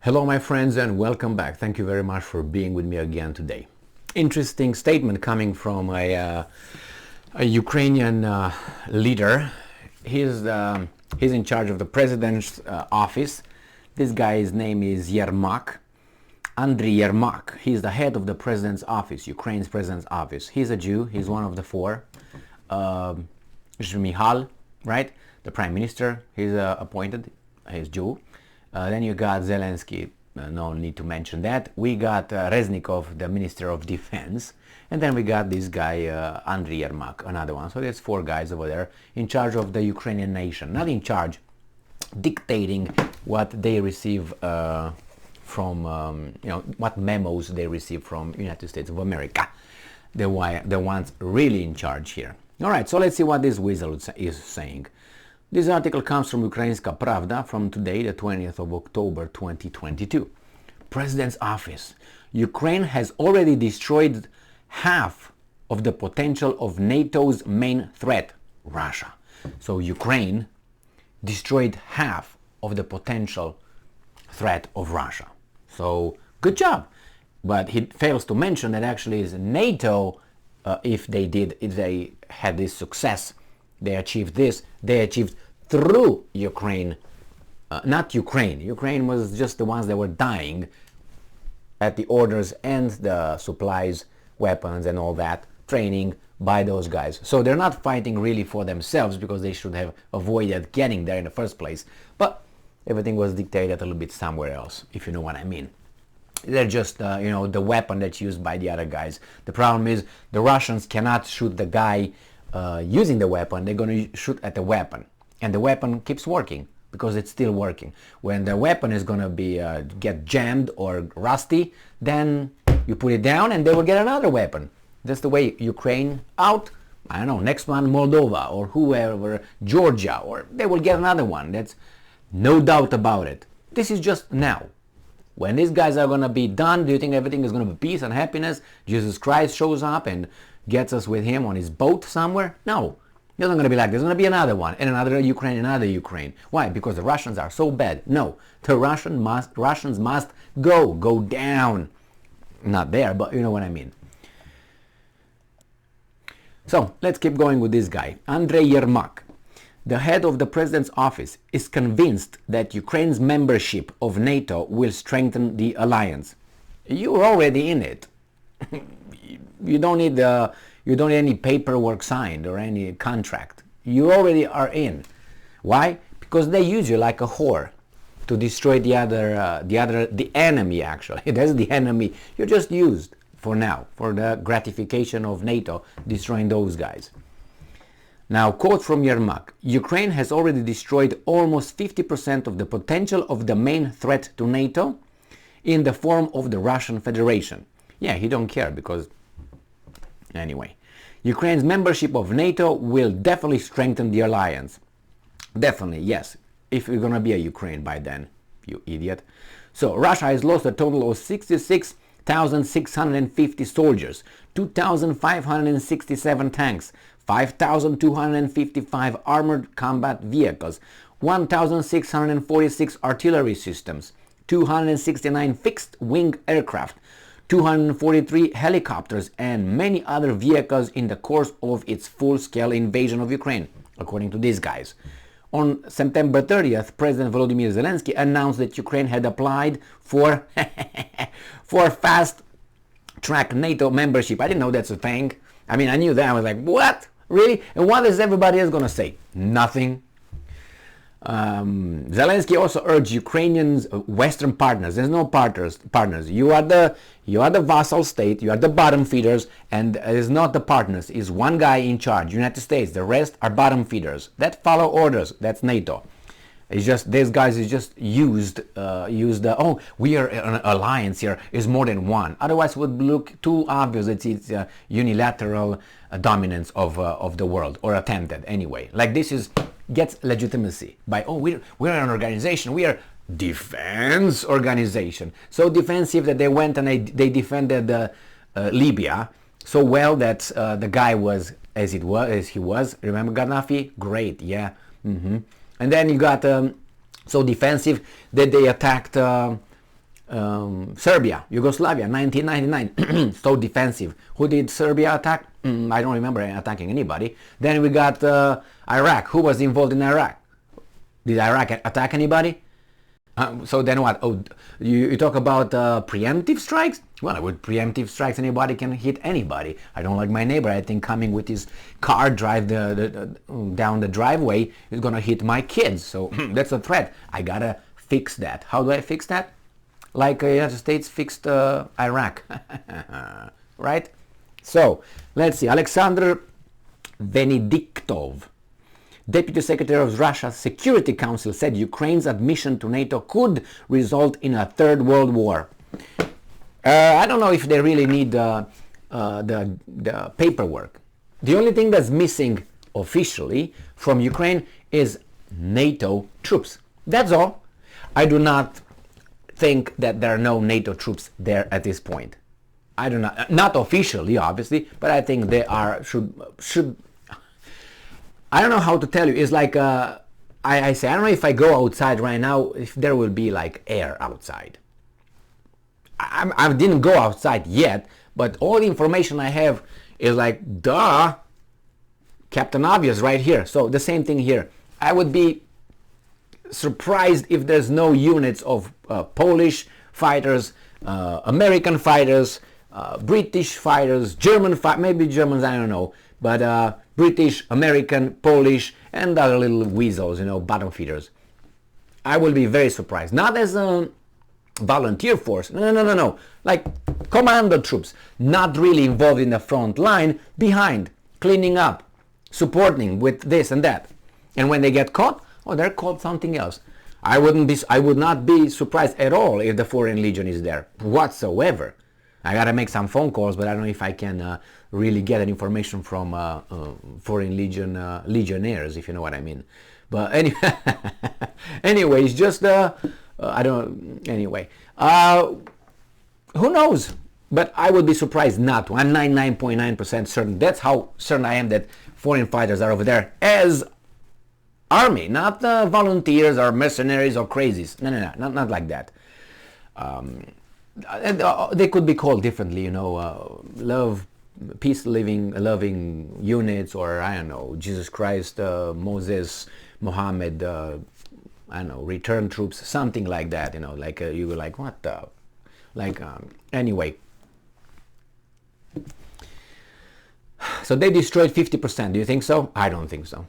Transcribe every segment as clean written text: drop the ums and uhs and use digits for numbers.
Hello my friends and welcome back. Thank you very much for being with me again today. Interesting statement coming from a Ukrainian leader. He's in charge of the president's office. This guy's name is Yermak. Andriy Yermak. He's the head of the president's office, Ukraine's president's office. He's a Jew. He's one of the four. Mihal, right? The prime minister. He's appointed. He's Jew. Then you got Zelensky, no need to mention that. We got Reznikov, the Minister of Defense. And then we got this guy, Andriy Yermak, another one. So there's four guys over there in charge of the Ukrainian nation. Not in charge, dictating what they receive from, what memos they receive from United States of America. The ones really in charge here. All right, so let's see what this weasel is saying. This article comes from Ukrainska Pravda from today, the 20th of October 2022. President's office. Ukraine has already destroyed half of the potential of NATO's main threat, Russia. So Ukraine destroyed half of the potential threat of Russia. So good job. But he fails to mention that actually is NATO, if they had this success, they achieved this. They achieved through Ukraine, not Ukraine. Ukraine was just the ones that were dying at the orders and the supplies, weapons and all that, training by those guys. So they're not fighting really for themselves because they should have avoided getting there in the first place. But everything was dictated a little bit somewhere else, if you know what I mean. They're just, the weapon that's used by the other guys. The problem is the Russians cannot shoot the guy using the weapon. They're going to shoot at the weapon, and the weapon keeps working because it's still working. When the weapon is going to be get jammed or rusty, then you put it down and they will get another weapon. That's the way Ukraine out. I don't know, next one Moldova or whoever, Georgia, or they will get another one. That's no doubt about it. This is just now. When these guys are going to be done, do you think everything is going to be peace and happiness? Jesus Christ shows up and gets us with him on his boat somewhere? No. It's not going to be like this. There's going to be another one, and another Ukraine, another Ukraine. Why? Because the Russians are so bad. No. The Russians must go down. Not there, but you know what I mean. So, let's keep going with this guy. Andriy Yermak, the head of the president's office, is convinced that Ukraine's membership of NATO will strengthen the alliance. You're already in it. You don't need any paperwork signed or any contract. You already are in. Why? Because they use you like a whore to destroy the enemy. Actually, that's the enemy. You're just used for now for the gratification of NATO destroying those guys. Now, quote from Yermak: Ukraine has already destroyed almost 50% of the potential of the main threat to NATO in the form of the Russian Federation. Yeah, he don't care because anyway, Ukraine's membership of NATO will definitely strengthen the alliance. Definitely, yes. If you're gonna be a Ukraine by then, you idiot. So Russia has lost a total of 66,650 soldiers, 2,567 tanks, 5,255 armored combat vehicles, 1,646 artillery systems, 269 fixed-wing aircraft, 243 helicopters, and many other vehicles in the course of its full-scale invasion of Ukraine, according to these guys. On September 30th, President Volodymyr Zelensky announced that Ukraine had applied for fast-track NATO membership. I didn't know that's a thing. I mean, I knew that. I was like, what? Really? And what is everybody else going to say? Nothing. Zelensky also urged Ukrainians, Western partners. There's no partners. You are the vassal state. You are the bottom feeders, and it's not the partners. It's one guy in charge, United States. The rest are bottom feeders that follow orders. That's NATO. It's just these guys is just used. We are an alliance here. Is more than one. Otherwise, it would look too obvious. It's unilateral dominance of the world, or attempted anyway. Like this gets legitimacy by we're an organization. We are defense organization. So defensive that they went and they defended Libya so well that the guy was as he was. Remember Gaddafi? Great, yeah. And then you got so defensive that they attacked Serbia, Yugoslavia, 1999, so defensive. Who did Serbia attack? I don't remember attacking anybody. Then we got Iraq. Who was involved in Iraq? Did Iraq attack anybody? So then what? Oh, you talk about preemptive strikes? Well, with preemptive strikes, anybody can hit anybody. I don't like my neighbor. I think coming with his car down the driveway is gonna hit my kids. So that's a threat. I gotta fix that. How do I fix that? Like the United States fixed Iraq, right? So let's see. Alexander Venediktov, Deputy Secretary of Russia's Security Council, said Ukraine's admission to NATO could result in a third world war. I don't know if they really need the paperwork. The only thing that's missing officially from Ukraine is NATO troops. That's all. I do not think that there are no NATO troops there at this point. I do not officially, obviously, but I think they are should. I don't know how to tell you. It's like I say, I don't know if I go outside right now, if there will be like air outside. I didn't go outside yet, but all the information I have is like, duh, Captain Obvious right here. So the same thing here. I would be surprised if there's no units of Polish fighters, American fighters, British fighters, German maybe Germans, I don't know, but British, American, Polish, and other little weasels, bottom feeders. I will be very surprised. Not as a volunteer force, no, like commando troops, not really involved in the front line, behind, cleaning up, supporting with this and that. And when they get caught, they're called something else. I would not be surprised at all if the Foreign Legion is there whatsoever. I gotta make some phone calls, but I don't know if I can really get that information from Foreign Legion legionnaires, if you know what I mean. But anyway, anyways, just I don't. Anyway, who knows? But I would be surprised not to. I'm 99.9% certain. That's how certain I am that foreign fighters are over there as army, not volunteers or mercenaries or crazies. No, not like that. They could be called differently, peace loving units, or I don't know, Jesus Christ, Moses, Muhammad, I don't know, return troops, something like that, like you were like, what the, like, anyway. So they destroyed 50%. Do you think so? I don't think so.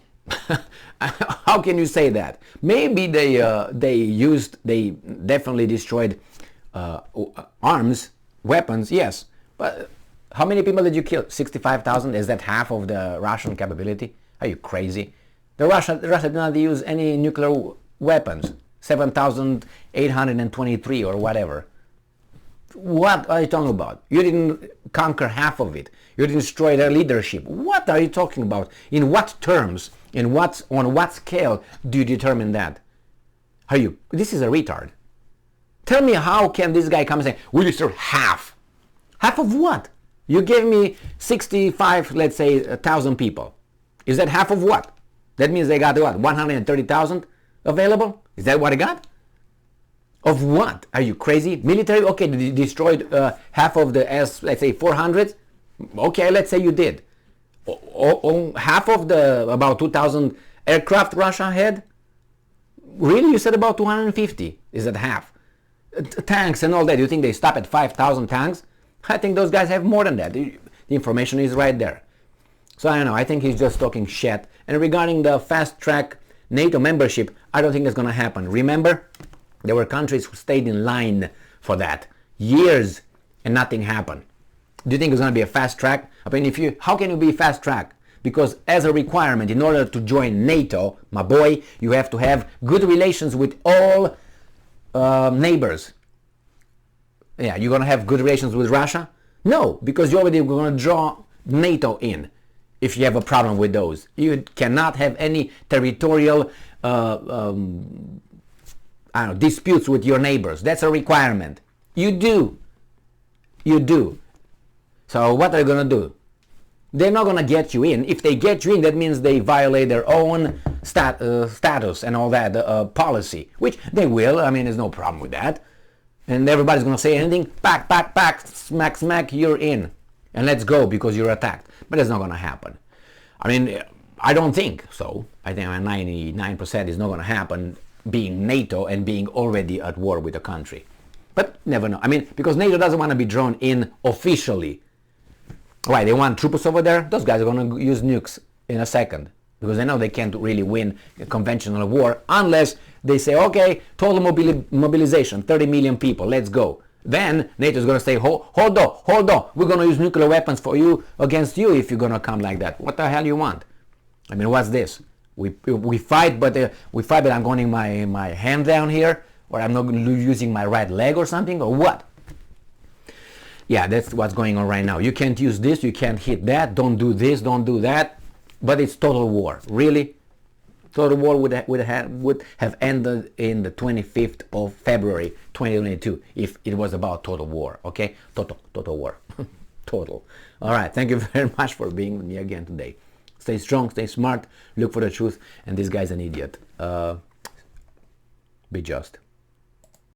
How can you say that? Maybe they definitely destroyed arms, weapons, yes. But how many people did you kill? 65,000? Is that half of the Russian capability? Are you crazy? Russia did not use any nuclear weapons. 7,823 or whatever. What are you talking about? You didn't conquer half of it. You didn't destroy their leadership. What are you talking about? In what terms? On what scale do you determine that? This is a retard. Tell me, how can this guy come and say, we destroyed half? Half of what? You gave me 65, let's say, 1,000 people. Is that half of what? That means they got what, 130,000 available? Is that what I got? Of what? Are you crazy? Military? Okay, they destroyed half of the let's say 400. Okay, let's say you did. Half of the about 2,000 aircraft Russia had? Really? You said about 250. Is that half? Tanks and all that. Do you think they stop at 5,000 tanks? I think those guys have more than that. The information is right there. So I don't know. I think he's just talking shit. And regarding the fast track NATO membership, I don't think that's going to happen. Remember? There were countries who stayed in line for that. Years and nothing happened. Do you think it's going to be a fast track? I mean, how can you be fast track? Because as a requirement, in order to join NATO, my boy, you have to have good relations with all neighbors. Yeah, you're going to have good relations with Russia? No, because you're already going to draw NATO in if you have a problem with those. You cannot have any territorial disputes with your neighbors. That's a requirement. You do. So what are they going to do? They're not going to get you in. If they get you in, that means they violate their own status and all that policy, which they will. I mean, there's no problem with that. and everybody's going to say anything, pack, smack, you're in. And let's go because you're attacked. But that's not going to happen. I mean, I don't think so. I think 99% is not going to happen, being NATO and being already at war with a country. But never know. I mean, because NATO doesn't want to be drawn in officially. Why? They want troops over there? Those guys are going to use nukes in a second. Because they know they can't really win a conventional war unless they say, okay, total mobilization, 30 million people, let's go. Then NATO is going to say, hold on, we're going to use nuclear weapons for you, against you, if you're going to come like that. What the hell you want? I mean, what's this? We fight, but I'm going my hand down here, or I'm not using my right leg or something, or what? Yeah, that's what's going on right now. You can't use this, you can't hit that, don't do this, don't do that, but it's total war. Really? Total war would have ended in the 25th of February 2022 if it was about total war, okay? Total war. Total. All right, thank you very much for being with me again today. Stay strong, stay smart, look for the truth, and this guy's an idiot. Be just.